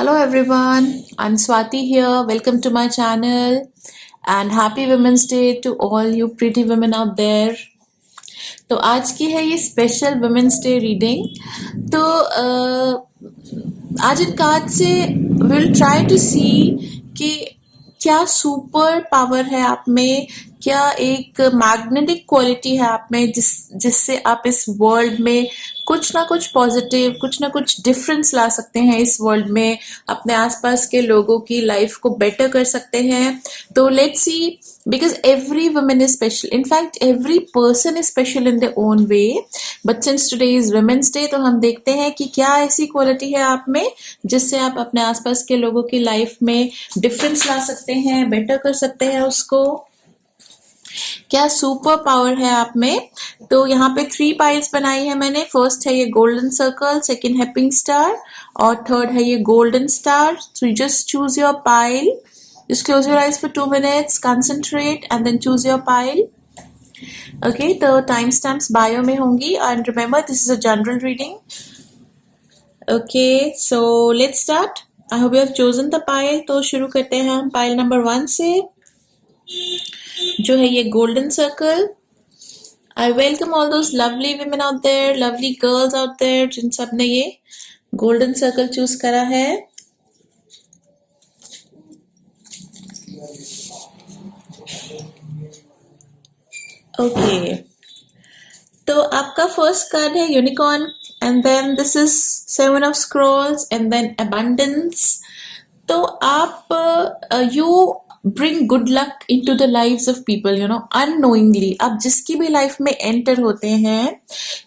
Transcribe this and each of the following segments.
Hello everyone, I'm Swati here. Welcome to my channel and happy Women's Day to all you pretty women out there. तो आज की है ये special women's day reading. तो आज इन card से will try to सी कि क्या सुपर पावर है आप में, क्या एक मैग्नेटिक क्वालिटी है आप में जिससे आप इस वर्ल्ड में कुछ ना कुछ पॉजिटिव, कुछ ना कुछ डिफरेंस ला सकते हैं इस वर्ल्ड में, अपने आसपास के लोगों की लाइफ को बेटर कर सकते हैं। तो let's see, because every woman is special, in fact every person is special in their own way, but since today is women's day तो हम देखते हैं कि क्या ऐसी क्वालिटी है आप में जिससे आप अपने आसपास के लोगों की लाइफ में डिफरेंस ला सकते हैं, बेटर कर सकते हैं उसको। क्या सुपर पावर है आप में। तो यहाँ पे 3 पाइल्स बनाई है मैंने। फर्स्ट है ये गोल्डन सर्कल, सेकंड है पिंक स्टार और थर्ड है ये golden star. So you just choose your pile, just close your eyes for 2 minutes, concentrate and then choose your pile. Okay, the timestamps bio में होंगी and remember this is a general reading. Okay, so let's start. I hope you have chosen the pile. तो शुरू करते हैं हम pile number 1 से, जो है ये golden circle. I welcome all those lovely women out there, lovely girls out there जिन सब ने ये golden circle choose करा है। ओके, तो आपका फर्स्ट कार्ड है unicorn and then this is 7 of scrolls and then abundance. तो आप you bring good luck into the lives of people, you know, unknowingly. आप जिसकी भी लाइफ में एंटर होते हैं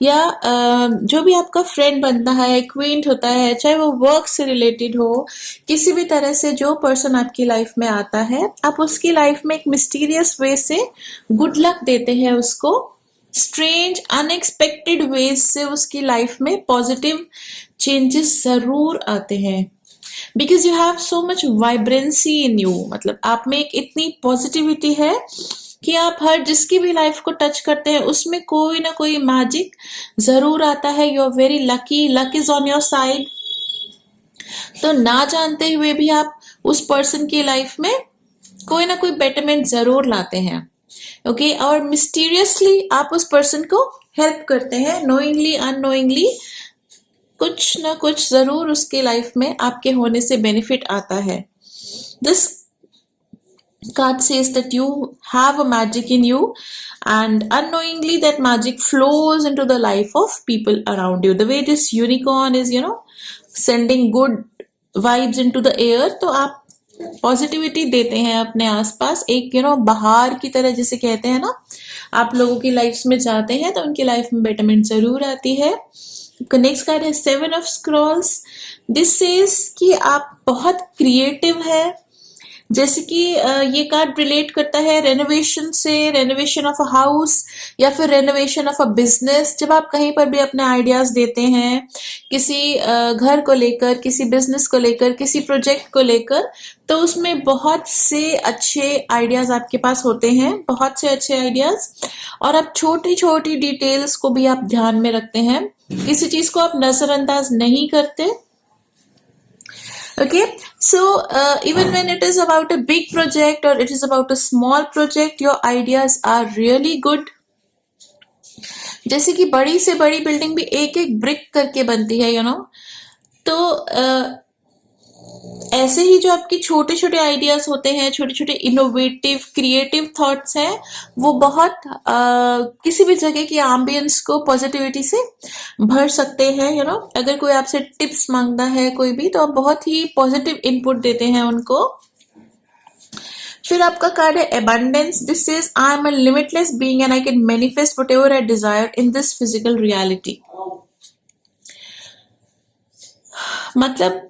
या जो भी आपका फ्रेंड बनता है, एक्वेंट होता है, चाहे वो वर्क से रिलेटेड हो, किसी भी तरह से जो पर्सन आपकी लाइफ में आता है, आप उसकी लाइफ में एक मिस्टीरियस वे से गुड लक देते हैं उसको। स्ट्रेंज अनएक्सपेक्टेड वेज से उसकी लाइफ में पॉजिटिव चेंजेस जरूर आते हैं, because you have so much vibrancy in you. मतलब आप में एक इतनी पॉजिटिविटी है कि आप हर जिसकी भी लाइफ को टच करते हैं उसमें कोई ना कोई मैजिक जरूर आता है। You are very lucky, luck is on your side. तो ना जानते हुए भी आप उस पर्सन की लाइफ में कोई ना कोई बेटरमेंट जरूर लाते हैं। ओके, और मिस्टीरियसली आप उस पर्सन को हेल्प करते हैं, नोइंगली अननोइंगली कुछ ना कुछ जरूर उसके लाइफ में आपके होने से बेनिफिट आता है। This card says that you have a magic in you and unknowingly that magic flows into the life of people around you. The way this unicorn is, you know, sending good vibes into the air, तो आप positivity देते हैं अपने आसपास, एक you know बहार की तरह जिसे कहते हैं ना। आप लोगों की लाइफ में जाते हैं तो उनकी लाइफ में बेटरमेंट जरूर आती है। नेक्स्ट कार्ड है 7 ऑफ स्क्रॉल्स। दिस सेज कि आप बहुत क्रिएटिव है। जैसे कि ये कार्ड रिलेट करता है रेनोवेशन से, रेनोवेशन ऑफ अ हाउस या फिर रेनोवेशन ऑफ अ बिजनेस। जब आप कहीं पर भी अपने आइडियाज देते हैं किसी घर को लेकर, किसी बिजनेस को लेकर, किसी प्रोजेक्ट को लेकर, तो उसमें बहुत से अच्छे आइडियाज आपके पास होते हैं, बहुत से अच्छे आइडियाज, और आप छोटी छोटी डिटेल्स को भी आप ध्यान में रखते हैं, किसी चीज को आप नजरअंदाज नहीं करते। Okay, so even when it is about a big project or it is about a small project, your ideas are really good. जैसे कि बड़ी से बड़ी बिल्डिंग भी एक एक ब्रिक करके बनती है, यू नो। तो ऐसे ही जो आपके छोटे छोटे आइडियाज होते हैं, छोटे छोटे इनोवेटिव क्रिएटिव थॉट्स हैं, वो बहुत किसी भी जगह की एम्बियंस को पॉजिटिविटी से भर सकते हैं, यू नो। अगर कोई आपसे टिप्स मांगता है कोई भी, तो आप बहुत ही पॉजिटिव इनपुट देते हैं उनको। फिर आपका कार्ड है abundance. This is I am a limitless being and I can manifest whatever I Dzire in this physical reality. मतलब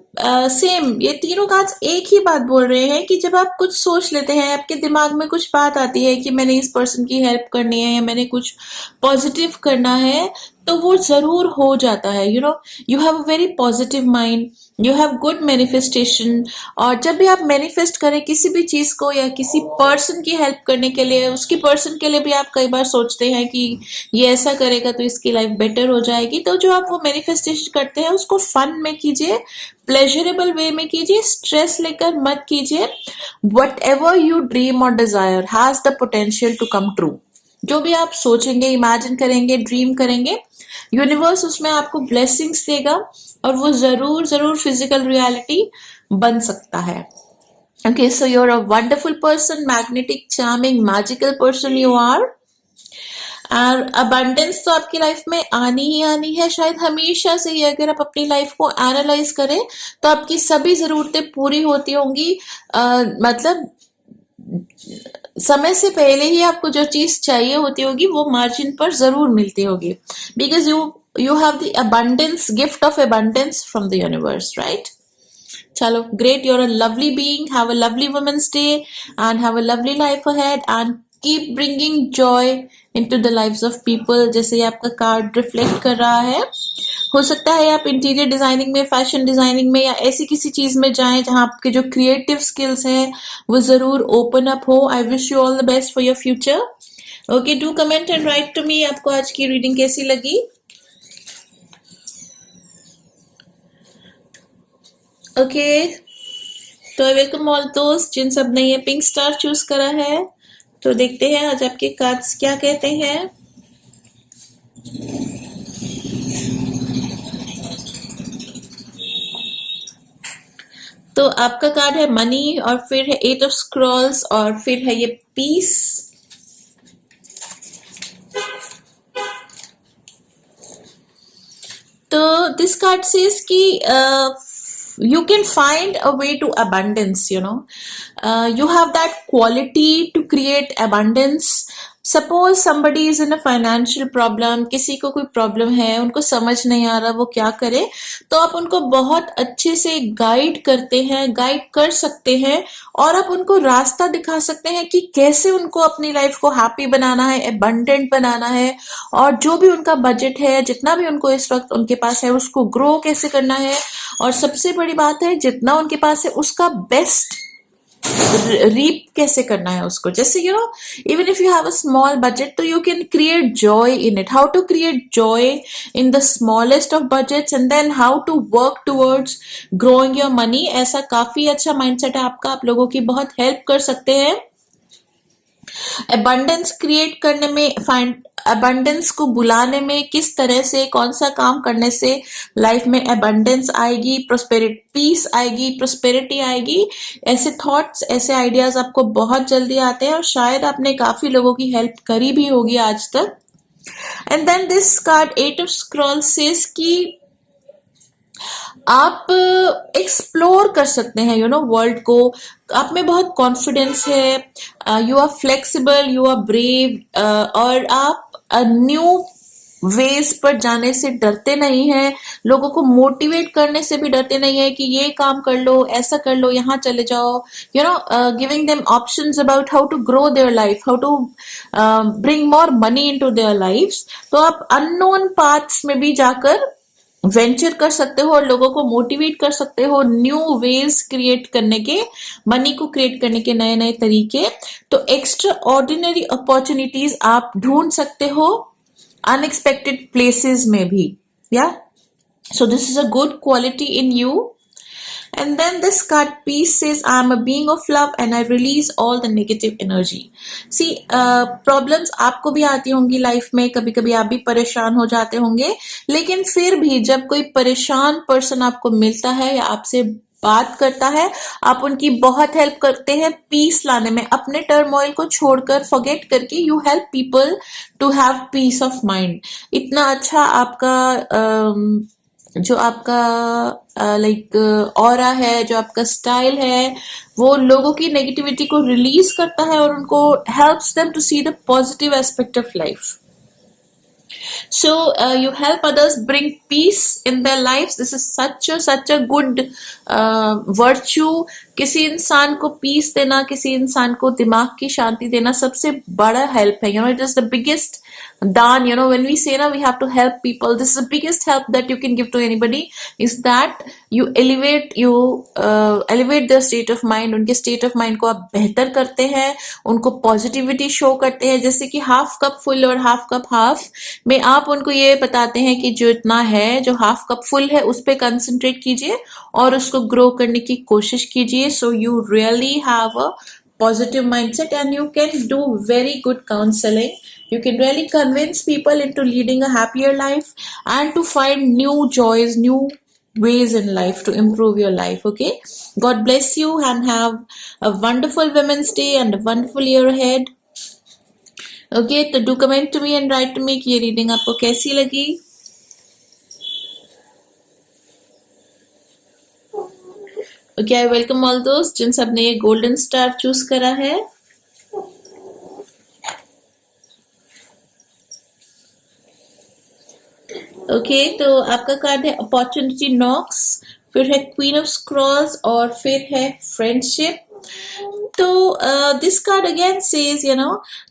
सेम ये तीनों कार्ड्स एक ही बात बोल रहे हैं कि जब आप कुछ सोच लेते हैं, आपके दिमाग में कुछ बात आती है कि मैंने इस पर्सन की हेल्प करनी है या मैंने कुछ पॉजिटिव करना है, तो वो जरूर हो जाता है। You know, you have a very positive mind, you have good manifestation. और जब भी आप मैनिफेस्ट करें किसी भी चीज को या किसी पर्सन की हेल्प करने के लिए, उसकी पर्सन के लिए भी आप कई बार सोचते हैं कि ये ऐसा करेगा तो इसकी लाइफ बेटर हो जाएगी। तो जो आप वो मैनिफेस्टेशन करते हैं उसको फन में कीजिए, प्लेजरेबल वे में कीजिए, स्ट्रेस लेकर मत कीजिए। वट एवर यू ड्रीम और desire has the potential to come true. जो भी आप सोचेंगे, इमेजिन करेंगे, ड्रीम करेंगे, यूनिवर्स उसमें आपको ब्लेसिंग्स देगा और वो जरूर जरूर फिजिकल रियलिटी बन सकता है। Okay, so you are a wonderful person, magnetic, charming, magical person you are. और अबंडेंस तो आपकी लाइफ में आनी ही आनी है, शायद हमेशा से ही। अगर आप अपनी लाइफ को एनालाइज करें तो आपकी सभी जरूरतें पूरी होती होंगी। मतलब समय से पहले ही आपको जो चीज चाहिए होती होगी वो मार्जिन पर जरूर मिलती होगी, because you have the abundance, gift of abundance from the universe, right? चलो, great, you're a lovely being, have a lovely women's day and have a lovely life ahead and keep bringing joy into the lives of people। जैसे ये आपका card reflect कर रहा है, हो सकता है आप इंटीरियर डिजाइनिंग में, फैशन डिजाइनिंग में या ऐसी किसी चीज में जाएं जहां आपके जो क्रिएटिव स्किल्स हैं वो जरूर ओपन अप हो। I wish you all the best for your future. Okay, do comment and write to me आपको आज की रीडिंग कैसी लगी। ओके, तो आई वेलकम ऑल दोस्त जिन सब ने ये पिंक स्टार चूज करा है। तो देखते हैं आज आपके कार्ड्स क्या कहते हैं। तो आपका कार्ड है मनी, और फिर है 8 ऑफ स्क्रॉल्स, और फिर है ये पीस। तो दिस कार्ड सेज कि you can find a way to abundance, you have that quality to create abundance। Suppose somebody is in a financial problem, किसी को कोई प्रॉब्लम है, उनको समझ नहीं आ रहा वो क्या करे, तो आप उनको बहुत अच्छे से गाइड करते हैं, गाइड कर सकते हैं, और आप उनको रास्ता दिखा सकते हैं कि कैसे उनको अपनी लाइफ को हैप्पी बनाना है, एबंडेंट बनाना है, और जो भी उनका बजट है, जितना भी उनको इस वक्त उनके पास है, उसको ग्रो कैसे करना है, और सबसे बड़ी बात है जितना उनके पास है उसका बेस्ट रीप कैसे करना है उसको। जैसे even if you have a small budget, तो you can create joy in it, how to create joy in the smallest of budgets, and then how to work towards growing your money. ऐसा काफी अच्छा mindset है आपका, आप लोगों की बहुत हेल्प कर सकते हैं अबंडेंस क्रिएट करने में, फाइंड अबंडेंस को बुलाने में, किस तरह से, कौन सा काम करने से लाइफ में अबंडेंस आएगी, प्रोस्पेरिटी, पीस आएगी, प्रोस्पेरिटी आएगी। ऐसे थॉट्स, ऐसे आइडियाज आपको बहुत जल्दी आते हैं, और शायद आपने काफी लोगों की हेल्प करी भी होगी आज तक। And then this card 8 of scrolls says कि आप एक्सप्लोर कर सकते हैं वर्ल्ड को। आप में बहुत कॉन्फिडेंस है, you are flexible, you are brave, और आप न्यू वेज पर जाने से डरते नहीं हैं, लोगों को मोटिवेट करने से भी डरते नहीं है कि ये काम कर लो, ऐसा कर लो, यहाँ चले जाओ, giving them options about how to grow their life, how to bring more money into their lives. तो आप अननोन पाथ्स में भी जाकर वेंचर कर सकते हो और लोगों को मोटिवेट कर सकते हो, न्यू वेज क्रिएट करने के, मनी को क्रिएट करने के नए नए तरीके। तो एक्स्ट्रा ऑर्डिनरी अपॉर्चुनिटीज आप ढूंढ सकते हो अनएक्सपेक्टेड प्लेसेस में भी, या so this is a good quality in you. And then this card piece says, I am a being of love and I release all the negative energy. See, problems आपको भी आती होंगी life में, कभी कभी आप भी परेशान हो जाते होंगे, लेकिन फिर भी जब कोई परेशान पर्सन आपको मिलता है या आपसे बात करता है, आप उनकी बहुत हेल्प करते हैं पीस लाने में। अपने टर्मोइल को छोड़कर, फॉरगेट करके, you help people to have peace of mind. इतना अच्छा आपका जो आपका लाइक ऑरा है, जो आपका स्टाइल है, वो लोगों की नेगेटिविटी को रिलीज करता है और उनको helps them to see the positive aspect of life. So you help others bring peace in their lives. This is such a good virtue. किसी इंसान को पीस देना, किसी इंसान को दिमाग की शांति देना सबसे बड़ा हेल्प है. It is the biggest दान. When we say ना we have to help people, this is the biggest help that you can give to anybody, is that you elevate their state of mind. उनके state of mind को आप बेहतर करते हैं, उनको positivity show करते हैं. जैसे कि हाफ कप फुल और हाफ कप हाफ में आप उनको ये बताते हैं कि जो इतना है, जो हाफ कप फुल है, उस पे कंसंट्रेट कीजिए और उसको ग्रो करने की कोशिश कीजिए. So you really have a positive mindset and you can do very good counseling. You can really convince people into leading a happier life and to find new joys, new ways in life to improve your life. Okay, God bless you and have a wonderful Women's Day and a wonderful year ahead. Okay, तो do comment to me and write to me कि ये reading आपको कैसी लगी. Okay, I welcome all those जिन सब ने ये golden star choose करा है. Okay, तो आपका कार्ड है opportunity knocks, फिर है Queen of Scrolls और फिर है friendship. तो this card again says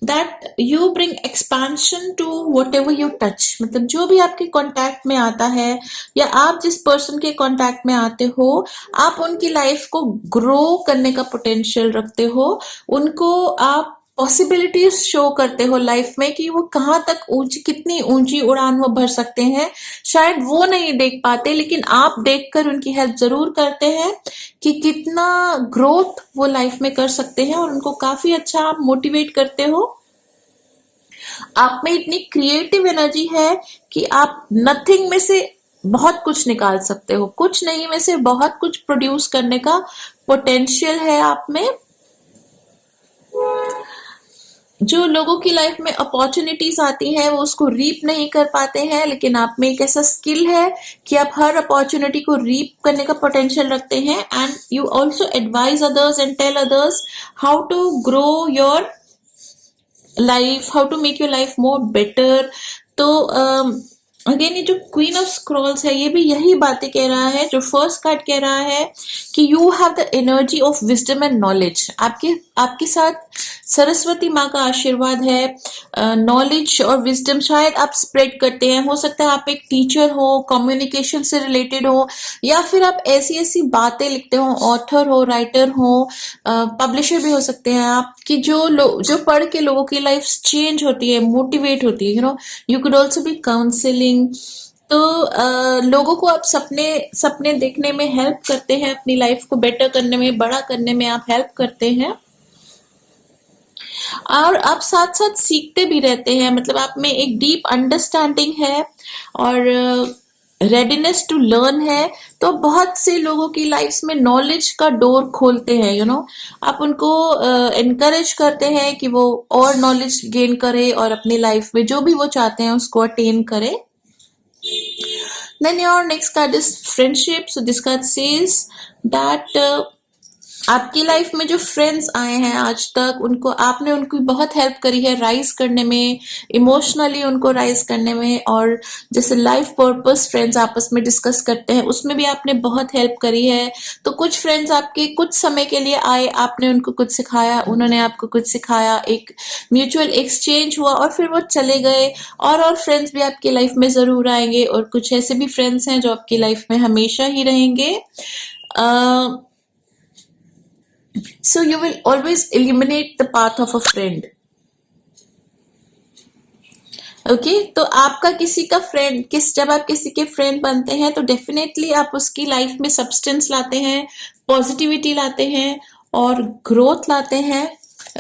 that you bring expansion to whatever you touch. मतलब जो भी आपके कांटेक्ट में आता है या आप जिस पर्सन के कांटेक्ट में आते हो, आप उनकी लाइफ को ग्रो करने का पोटेंशियल रखते हो. उनको आप पॉसिबिलिटीज शो करते हो लाइफ में कि वो कहाँ तक कितनी ऊंची उड़ान वो भर सकते हैं. शायद वो नहीं देख पाते, लेकिन आप देखकर उनकी हेल्प जरूर करते हैं कि कितना ग्रोथ वो लाइफ में कर सकते हैं, और उनको काफी अच्छा आप मोटिवेट करते हो. आप में इतनी क्रिएटिव एनर्जी है कि आप नथिंग में से बहुत कुछ निकाल सकते हो. कुछ नहीं में से बहुत कुछ प्रोड्यूस करने का पोटेंशियल है आप में. जो लोगों की लाइफ में अपॉर्चुनिटीज आती हैं वो उसको रीप नहीं कर पाते हैं, लेकिन आप में एक ऐसा स्किल है कि आप हर अपॉर्चुनिटी को रीप करने का पोटेंशियल रखते हैं. And you also advise others and tell others how to grow your life, how to make your life more better. तो अगेन ये जो क्वीन ऑफ स्क्रॉल्स है, ये भी यही बातें कह रहा है जो फर्स्ट कार्ड कह रहा है कि you have the energy of wisdom and knowledge. आपके साथ सरस्वती माँ का आशीर्वाद है. नॉलेज और विजडम शायद आप स्प्रेड करते हैं. हो सकता है आप एक टीचर हो, कम्युनिकेशन से रिलेटेड हो, या फिर आप ऐसी बातें लिखते हो, ऑथर हो, राइटर हो, पब्लिशर भी हो सकते हैं आप, कि जो पढ़ के लोगों की लाइफ चेंज होती है, मोटिवेट होती है. You could also be counselling. तो लोगों को आप सपने देखने में हेल्प करते हैं, अपनी लाइफ को बेटर करने में, बड़ा करने में आप हेल्प करते हैं, और आप साथ साथ सीखते भी रहते हैं. मतलब आप में एक डीप अंडरस्टैंडिंग है और रेडीनेस टू लर्न है. तो बहुत से लोगों की लाइफ में नॉलेज का डोर खोलते हैं. आप उनको एनकरेज करते हैं कि वो और नॉलेज गेन करे और अपनी लाइफ में जो भी वो चाहते हैं उसको अटेन करे. Then your next card is friendship. So this card says that आपकी लाइफ में जो फ्रेंड्स आए हैं आज तक, आपने उनकी बहुत हेल्प करी है राइज करने में, इमोशनली उनको राइज करने में. और जैसे लाइफ पर्पस फ्रेंड्स आपस में डिस्कस करते हैं, उसमें भी आपने बहुत हेल्प करी है. तो कुछ फ्रेंड्स आपके कुछ समय के लिए आए, आपने उनको कुछ सिखाया, उन्होंने आपको कुछ सिखाया, एक म्यूचुअल एक्सचेंज हुआ और फिर वो चले गए. और फ्रेंड्स भी आपकी लाइफ में जरूर आएंगे, और कुछ ऐसे भी फ्रेंड्स हैं जो आपकी लाइफ में हमेशा ही रहेंगे. So you will always eliminate the path of a friend. Okay, तो आपका किसी का फ्रेंड जब आप किसी के फ्रेंड बनते हैं तो डेफिनेटली आप उसकी लाइफ में सब्सटेंस लाते हैं, पॉजिटिविटी लाते हैं और ग्रोथ लाते हैं.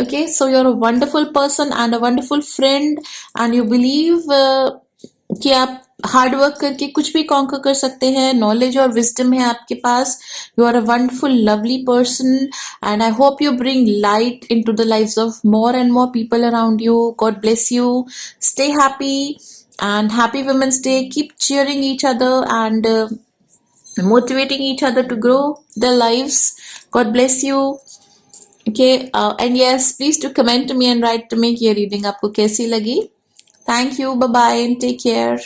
Okay, so you're a wonderful person and a wonderful friend, and you believe कि आप हार्ड वर्क करके कुछ भी कॉन्कर कर सकते हैं. नॉलेज और विजडम है आपके पास. You are a wonderful lovely person, and I hope you bring light into the lives of more and more people around you. God bless you. Stay happy and happy Women's Day. Keep cheering each other and motivating each other to grow their lives. God bless you. Okay, and yes, please do comment to me and write to me कि ये reading आपको कैसी लगी. Thank you. Bye bye and take care.